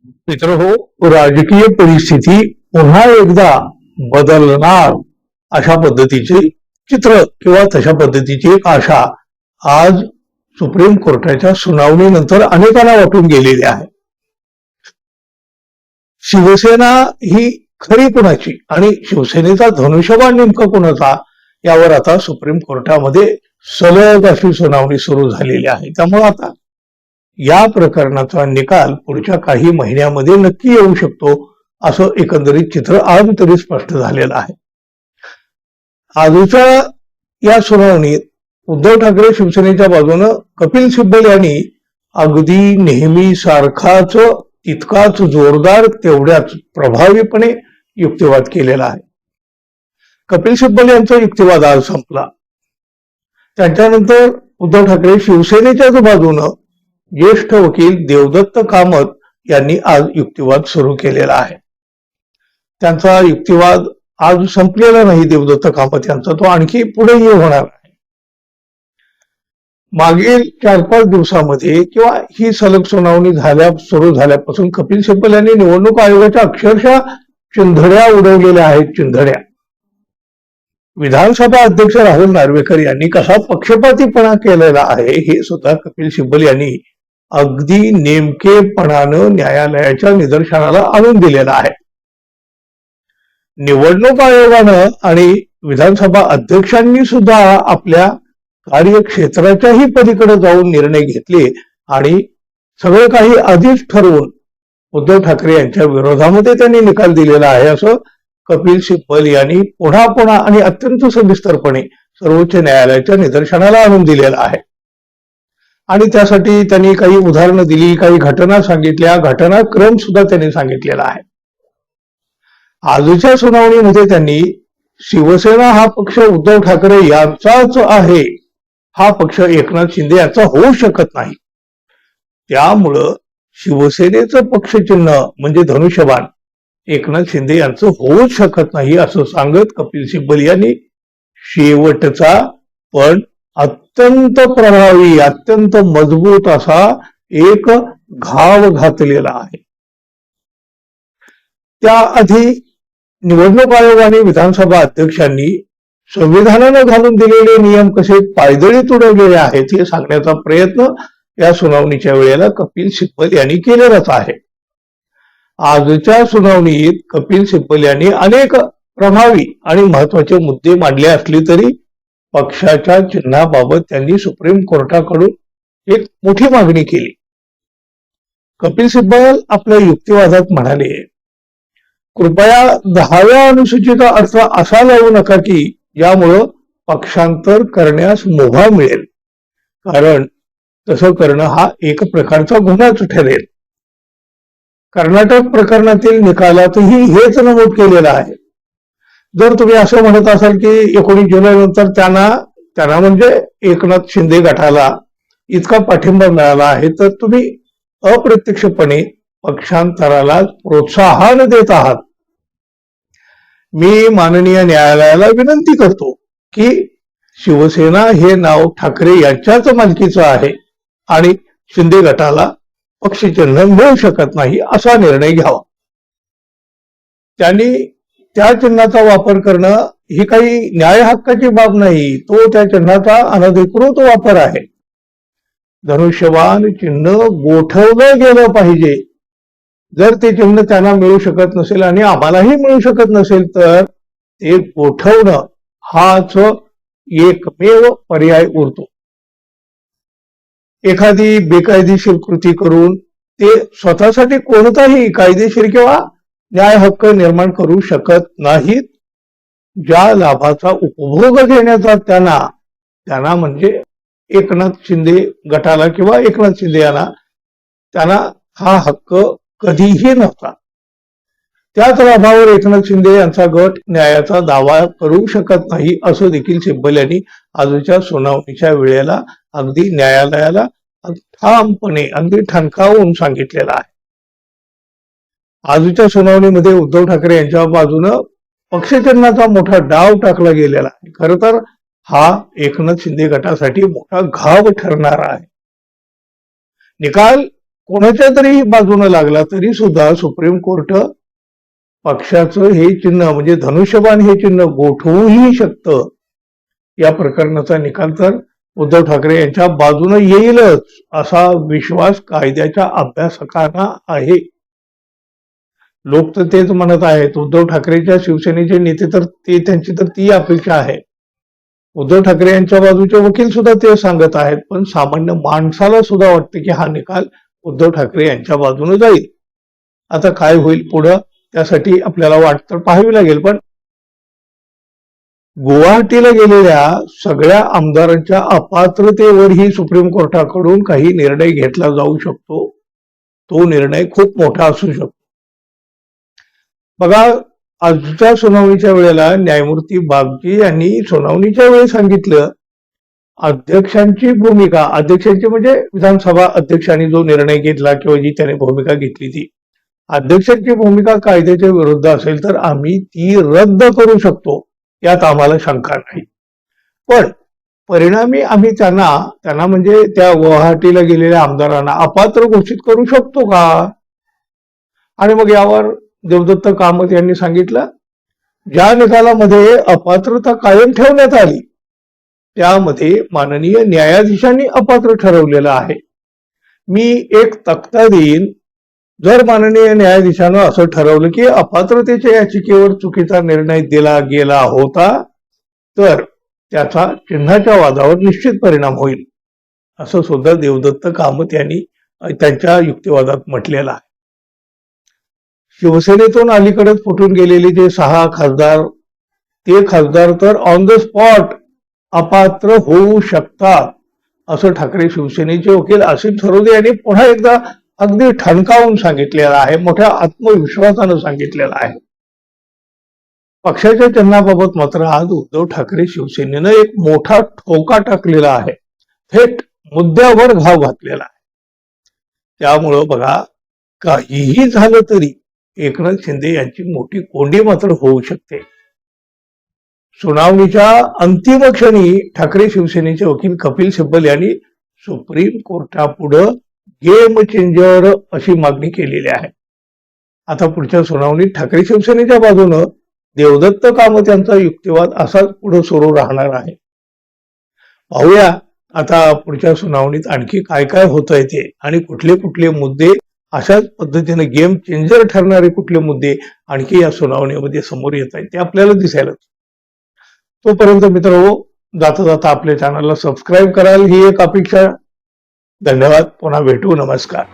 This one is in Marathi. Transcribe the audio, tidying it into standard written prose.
मित्रहो, राजकीय परिस्थिती पुन्हा एकदा बदलणार अशा पद्धतीचे चित्र किंवा तशा पद्धतीची एक आशा आज सुप्रीम कोर्टाच्या सुनावणीनंतर अनेकांना वाटून गेलेली आहे. शिवसेना ही खरी कुणाची आणि शिवसेनेचा धनुष्यबाण नेमका कुणाचा यावर आता सुप्रीम कोर्टामध्ये सलग अशी सुनावणी सुरू झालेली आहे. त्यामुळे आता या प्रकरणाचा निकाल पुढच्या काही महिन्यामध्ये नक्की येऊ शकतो असं एकंदरीत चित्र आज तरी स्पष्ट झालेलं आहे. आजच्या या सुनावणीत उद्धव ठाकरे शिवसेनेच्या बाजूनं कपिल सिब्बल यांनी अगदी नेहमी सारखाच तितकाच जोरदार तेवढ्याच प्रभावीपणे युक्तिवाद केलेला आहे. कपिल सिब्बल यांचा युक्तिवाद आज संपला. त्यांच्यानंतर उद्धव ठाकरे शिवसेनेच्याच बाजूनं ज्येष्ठ वकील देवदत्त कामत यांनी आज युक्तिवाद सुरू केलेला आहे. त्यांचा युक्तिवाद आज संपलेला नाही. देवदत्त कामत यांचा तो आणखी पुढेही होणार आहे. मागील 4-5 दिवसामध्ये किंवा ही सलग सुनावणी सुरू झाल्यापासून कपिल सिब्बल यांनी निवडणूक आयोगाच्या अक्षरशः चिंधड्या उडवलेल्या आहेत. चिंधड्या. विधानसभा अध्यक्ष राहुल नार्वेकर यांनी कसा पक्षपातीपणा केलेला आहे हे सुद्धा कपिल सिब्बल यांनी अगदी नेमकेपणानं न्यायालयाच्या निदर्शनाला आणून दिलेला आहे. निवडणूक आयोगानं आणि विधानसभा अध्यक्षांनी सुद्धा आपल्या कार्यक्षेत्राच्याही पलीकडे जाऊन निर्णय घेतले आणि सगळं काही आधीच ठरवून उद्धव ठाकरे यांच्या विरोधामध्ये त्यांनी निकाल दिलेला आहे असं कपिल सिब्बल यांनी पुन्हा आणि अत्यंत सविस्तरपणे सर्वोच्च न्यायालयाच्या निदर्शनाला आणून दिलेला आहे. आणि त्यासाठी त्यांनी काही उदाहरणं दिली, काही घटना सांगितल्या, घटनाक्रम सुद्धा त्यांनी सांगितलेला आहे. आजच्या सुनावणीमध्ये त्यांनी शिवसेना हा पक्ष उद्धव ठाकरे यांचाच आहे, हा पक्ष एकनाथ शिंदे यांचा होऊ शकत नाही, त्यामुळं शिवसेनेचं पक्षचिन्ह म्हणजे धनुष्यबाण एकनाथ शिंदे यांचं होऊच शकत नाही असं सांगत कपिल सिब्बल यांनी शेवटचा पण अत्यंत प्रभावी, अत्यंत मजबूत असा एक घाव घातलेला आहे. त्याआधी निवडणूक आयोग आणि विधानसभा अध्यक्षांनी संविधानानं घालून दिलेले नियम कसे पायदळीत उडवलेले आहेत हे सांगण्याचा प्रयत्न या सुनावणीच्या वेळेला कपिल सिब्बल यांनी केलेलाच आहे. आजच्या सुनावणीत कपिल सिब्बल यांनी अनेक प्रभावी आणि महत्वाचे मुद्दे मांडले असले तरी पक्षाच्या चिन्हाबाबत त्यांनी सुप्रीम कोर्टाकडून एक मोठी मागणी केली. कपिल सिब्बल आपल्या युक्तिवादात म्हणाले, कृपया 10व्या अनुसूचीचा अर्थ असा लावू नका की यामुळं पक्षांतर करण्यास मुभा मिळेल, कारण तसं करणं हा एक प्रकारचा गुन्हाच ठरेल. कर्नाटक प्रकरणातील निकालातही हेच नमूद केलेलं आहे. जर तुम्ही असं म्हणत असाल की 19 जुलै नंतर त्यांना म्हणजे एकनाथ शिंदे गटाला इतका पाठिंबा मिळाला आहे तर तुम्ही अप्रत्यक्षपणे पक्षांतराला प्रोत्साहन देत आहात. मी माननीय न्यायालयाला विनंती करतो की शिवसेना हे नाव ठाकरे यांच्याच मालकीचं आहे आणि शिंदे गटाला पक्षचिन्ह मिळू शकत नाही असा निर्णय घ्यावा. त्यांनी त्या चिन्हाचा वापर करणं ही काही न्याय हक्काची बाब नाही, तो त्या चिन्हाचा अनधिकृत वापर आहे. धनुष्यबाण चिन्ह गोठवलं गेलं पाहिजे. जर ते चिन्ह त्यांना मिळू शकत नसेल आणि आम्हालाही मिळू शकत नसेल तर ते गोठवणं हाच एकमेव पर्याय उरतो. एखादी बेकायदेशीर कृती करून ते स्वतःसाठी कोणताही कायदेशीर किंवा न्याय हक्क निर्माण करू शकत नाहीत. ज्या लाभाचा उपभोग घेण्याचा त्यांना म्हणजे एकनाथ शिंदे गटाला किंवा एकनाथ शिंदे यांना त्यांना हा हक्क कधीही नव्हता. त्याच लाभावर एकनाथ शिंदे यांचा गट न्यायाचा दावा करू शकत नाही असं देखील सिब्बल यांनी आजच्या सुनावणीच्या वेळेला अगदी न्यायालयाला ठामपणे अगदी ठणकावून सांगितलेला आहे. आजच्या सुनावणीमध्ये उद्धव ठाकरे यांच्या बाजूनं पक्षचिन्हाचा मोठा डाव टाकला गेलेला आहे. खरं तर हा एकनाथ शिंदे गटासाठी मोठा घाव ठरणारा आहे. निकाल कोणाच्या तरी बाजूने लागला तरी सुद्धा सुप्रीम कोर्ट पक्षाचं हे चिन्ह म्हणजे धनुष्यबाण हे चिन्ह गोठवूही शकतं. या प्रकरणाचा निकाल तर उद्धव ठाकरे यांच्या बाजूने येईलच असा विश्वास कायद्याच्या अभ्यासकांना आहे. लोक तर तेच म्हणत आहेत. उद्धव ठाकरेच्या शिवसेनेचे नेते तर त्यांची तर ती अपेक्षा आहे. उद्धव ठाकरे यांच्या बाजूचे वकील सुद्धा ते सांगत आहेत. पण सामान्य माणसाला सुद्धा वाटतं की हा निकाल उद्धव ठाकरे यांच्या बाजूने जाईल. आता काय होईल पुढं त्यासाठी आपल्याला वाट तर पाहावी लागेल. पण गुवाहाटीला गेलेल्या सगळ्या आमदारांच्या अपात्रतेवरही सुप्रीम कोर्टाकडून काही निर्णय घेतला जाऊ शकतो. तो निर्णय खूप मोठा असू शकतो. बघा, आजच्या सुनावणीच्या वेळेला न्यायमूर्ती बागची यांनी सुनावणीच्या वेळी सांगितलं अध्यक्षांची भूमिका, अध्यक्षांची म्हणजे विधानसभा अध्यक्षांनी जो निर्णय घेतला किंवा जी त्याने भूमिका घेतली ती अध्यक्षांची भूमिका कायद्याच्या विरुद्ध असेल तर आम्ही ती रद्द करू शकतो, यात आम्हाला शंका नाही. पण परिणामी आम्ही त्यांना म्हणजे त्या गुवाहाटीला गेलेल्या आमदारांना अपात्र घोषित करू शकतो का? आणि मग यावर देवदत्त कामत यांनी सांगितलं ज्या निकालामध्ये अपात्रता कायम ठेवण्यात आली त्यामध्ये माननीय न्यायाधीशांनी अपात्र ठरवलेलं आहे. मी एक तक्ता देईन, जर माननीय न्यायाधीशानं असं ठरवलं की अपात्रतेच्या याचिकेवर चुकीचा निर्णय दिला गेला होता तर त्याचा चिन्हाच्या वादावर निश्चित परिणाम होईल, असं सुद्धा देवदत्त कामत यांनी त्यांच्या युक्तिवादात म्हटलेलं आहे. शिवसेनेतून अलीकडेच फुटून गेलेले जे 6 खासदार ते खासदार तर ऑन द स्पॉट अपात्र होऊ शकतात असं ठाकरे शिवसेनेचे वकील असिम सरोदे यांनी पुन्हा एकदा अगदी ठणकावून सांगितलेलं आहे, मोठ्या आत्मविश्वासानं सांगितलेलं आहे. पक्षाच्या चिन्हाबाबत मात्र आज उद्धव ठाकरे शिवसेनेनं एक मोठा ठोका टाकलेला आहे, थेट मुद्द्यावर घाव घातलेला आहे. त्यामुळं बघा, काहीही झालं तरी एकनाथ शिंदे यांची मोठी कोंडी मात्र होऊ शकते. सुनावणीच्या अंतिम क्षणी ठाकरे शिवसेनेचे वकील कपिल सिब्बल यांनी सुप्रीम कोर्टापुढे गेम चेंजर अशी मागणी केलेली आहे. आता पुढच्या सुनावणीत ठाकरे शिवसेनेच्या बाजूनं देवदत्त कामत यांचा युक्तिवाद असाच पुढे सुरू राहणार आहे. पाहूया आता पुढच्या सुनावणीत आणखी काय काय होतंय ते आणि कुठले कुठले मुद्दे अशाच पद्धतीने गेम चेंजर ठरणारे कुठले मुद्दे आणखी या सुनावणीमध्ये समोर येत आहेत ते आपल्याला दिसायला. तोपर्यंत मित्रांनो, जाता जाता आपल्या चॅनलला सबस्क्राईब कराल ही एक अपेक्षा. धन्यवाद. पुन्हा भेटू. नमस्कार.